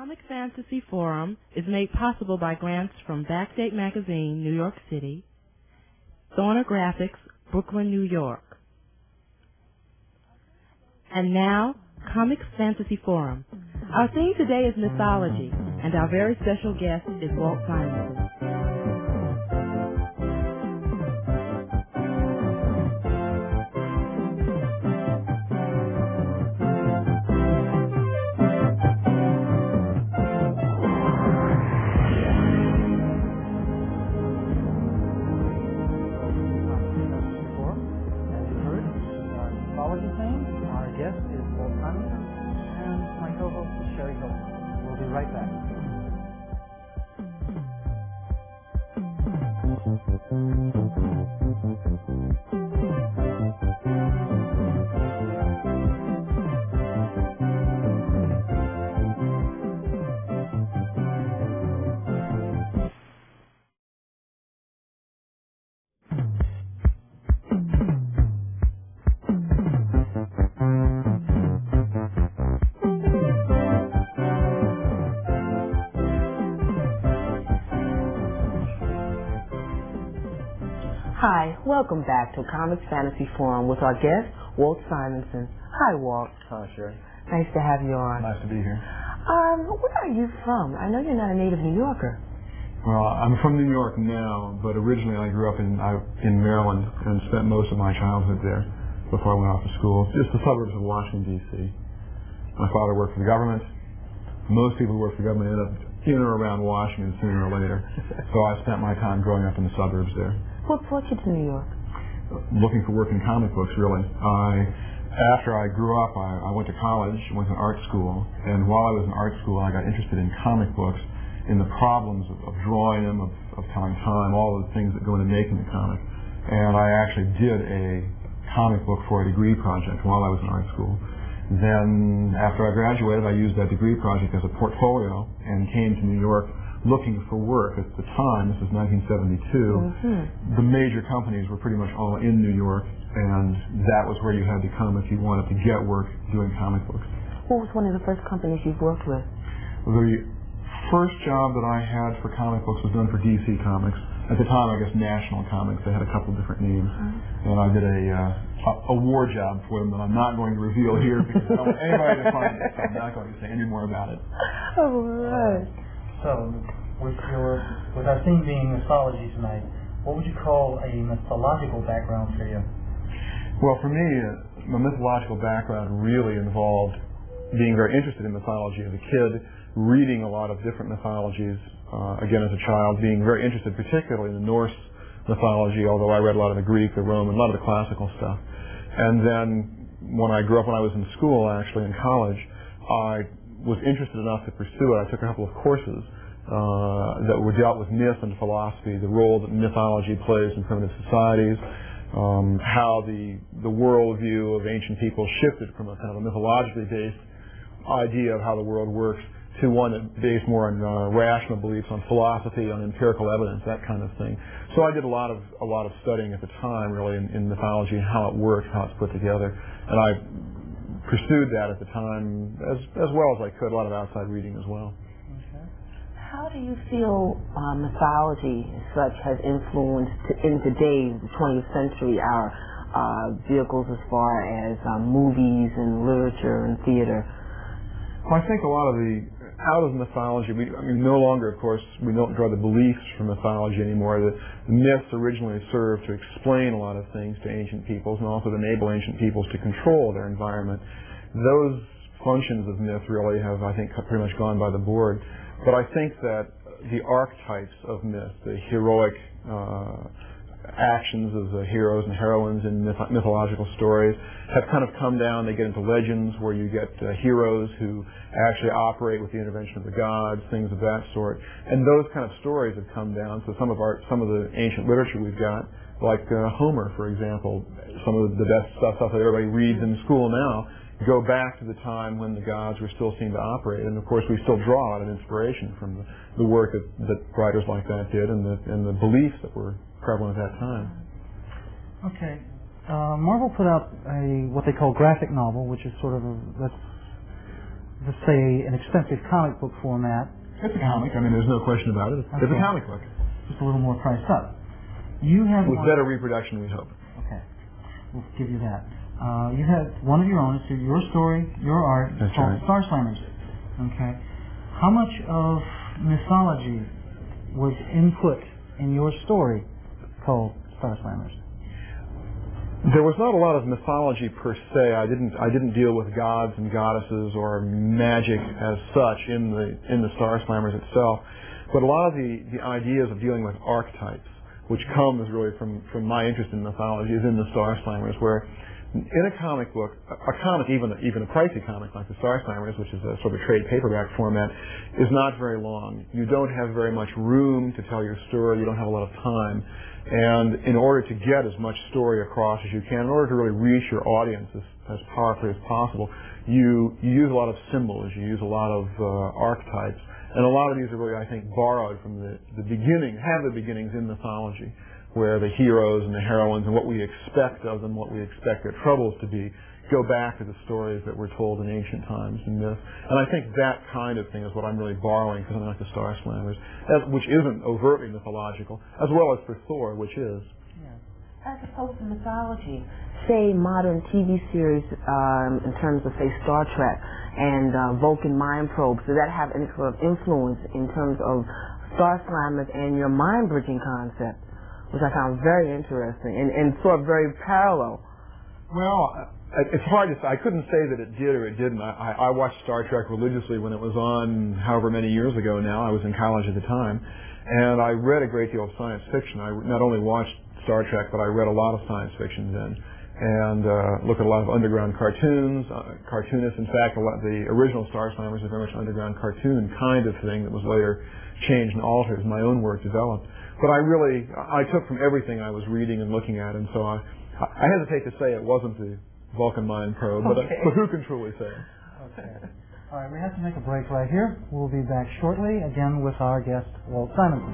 Comix Phantasy Forum is made possible by grants from Backdate Magazine, New York City, Thorner Graphics, Brooklyn, New York. And now, Comix Phantasy Forum. Our theme today is mythology, and our very special guest is Walt Simonson. Hi, welcome back to Comix Phantasy Forum with our guest, Walt Simonson. Hi, Walt. Hi, Sherry. Nice to have you on. Nice to be here. Where are you from? I know you're not a native New Yorker. Well, I'm from New York now, but originally I grew up in Maryland and spent most of my childhood there before I went off to school. Just the suburbs of Washington, D.C. My father worked for the government. Most people who work for the government end up in or around Washington sooner or later. So I spent my time growing up in the suburbs there. What brought you to New York? Looking for work in comic books, really. After I grew up, I went to college, went to art school, and while I was in art school, I got interested in comic books, in the problems of drawing them, of telling time, all the things that go into making a comic. And I actually did a comic book for a degree project while I was in art school. Then, after I graduated, I used that degree project as a portfolio and came to New York looking for work. At the time, this is 1972, the major companies were pretty much all in New York, and that was where you had to come if you wanted to get work doing comic books. What was one of the first companies you've worked with? The first job that I had for comic books was done for DC Comics. At the time, I guess National Comics. They had a couple different names. And I did a war job for them that I'm not going to reveal here because I don't want anybody to find it, so I'm not going to say any more about it. All right. So, with our theme being mythology tonight, what would you call a mythological background for you? Well, for me, my mythological background really involved being very interested in mythology as a kid, reading a lot of different mythologies, again as a child, being very interested particularly in the Norse mythology, although I read a lot of the Greek, the Roman, a lot of the classical stuff. And then when I grew up, when I was in school, actually in college, I was interested enough to pursue it. I took a couple of courses that were dealt with myth and philosophy, the role that mythology plays in primitive societies, how the worldview of ancient people shifted from a kind of a mythologically based idea of how the world works to one that based more on rational beliefs, on philosophy, on empirical evidence, that kind of thing. So I did a lot of studying at the time, really, in mythology and how it works, how it's put together, and I pursued that at the time as well as I could, a lot of outside reading as well. Okay. How do you feel mythology as such has influenced in today's 20th century our vehicles as far as movies and literature and theater? Well, I think a lot of out of mythology, no longer, of course, we don't draw the beliefs from mythology anymore. The myths originally served to explain a lot of things to ancient peoples and also to enable ancient peoples to control their environment. Those functions of myth really have, I think, pretty much gone by the board. But I think that the archetypes of myth, the heroic actions of the heroes and heroines in mythological stories have kind of come down. They get into legends where you get heroes who actually operate with the intervention of the gods, things of that sort. And those kind of stories have come down. So some of the ancient literature we've got, like Homer, for example, some of the best stuff that everybody reads in school now, go back to the time when the gods were still seen to operate. And of course we still draw an inspiration from the work that writers like that did and the beliefs that were prevalent at that time. Okay. Marvel put out what they call graphic novel, which is sort of let's say, an expensive comic book format. It's a comic. I mean, there's no question about it. It's a comic book. Just a little more priced up. You have with better reproduction, we hope. Okay, we'll give you that. You had one of your own. It's your story, your art. That's called right. Star Slammers. Okay. How much of mythology was input in your story called Star Slammers? There was not a lot of mythology per se. I didn't deal with gods and goddesses or magic as such in the Star Slammers itself, but a lot of the ideas of dealing with archetypes, which comes really from my interest in mythology, is in the Star Slammers, where in a comic book, a comic, even a pricey comic like the Star Slammers, which is a sort of trade paperback format, is not very long. You don't have very much room to tell your story. You don't have a lot of time. And in order to get as much story across as you can, in order to really reach your audience as powerfully as possible, you use a lot of symbols, you use a lot of archetypes. And a lot of these are really, I think, borrowed from the beginnings in mythology, where the heroes and the heroines and what we expect of them, what we expect their troubles to be, go back to the stories that were told in ancient times and myth. And I think that kind of thing is what I'm really borrowing for something like the Star Slammers, which isn't overtly mythological, as well as for Thor, which is. Yeah. As opposed to mythology, say modern TV series in terms of, say, Star Trek and Vulcan mind probes, does that have any sort of influence in terms of Star Slammers and your mind-bridging concept, which I found very interesting and sort of very parallel? Well, it's hard to say. I couldn't say that it did or it didn't. I watched Star Trek religiously when it was on however many years ago now. I was in college at the time. And I read a great deal of science fiction. I not only watched Star Trek, but I read a lot of science fiction then. And looked at a lot of underground cartoons, cartoonists. In fact, the original Star Slammers is very much an underground cartoon kind of thing that was later changed and altered as my own work developed. But I took from everything I was reading and looking at, and so I hesitate to say it wasn't the Vulcan mind probe, but who can truly say? Okay. All right, we have to make a break right here. We'll be back shortly, again with our guest, Walt Simonson.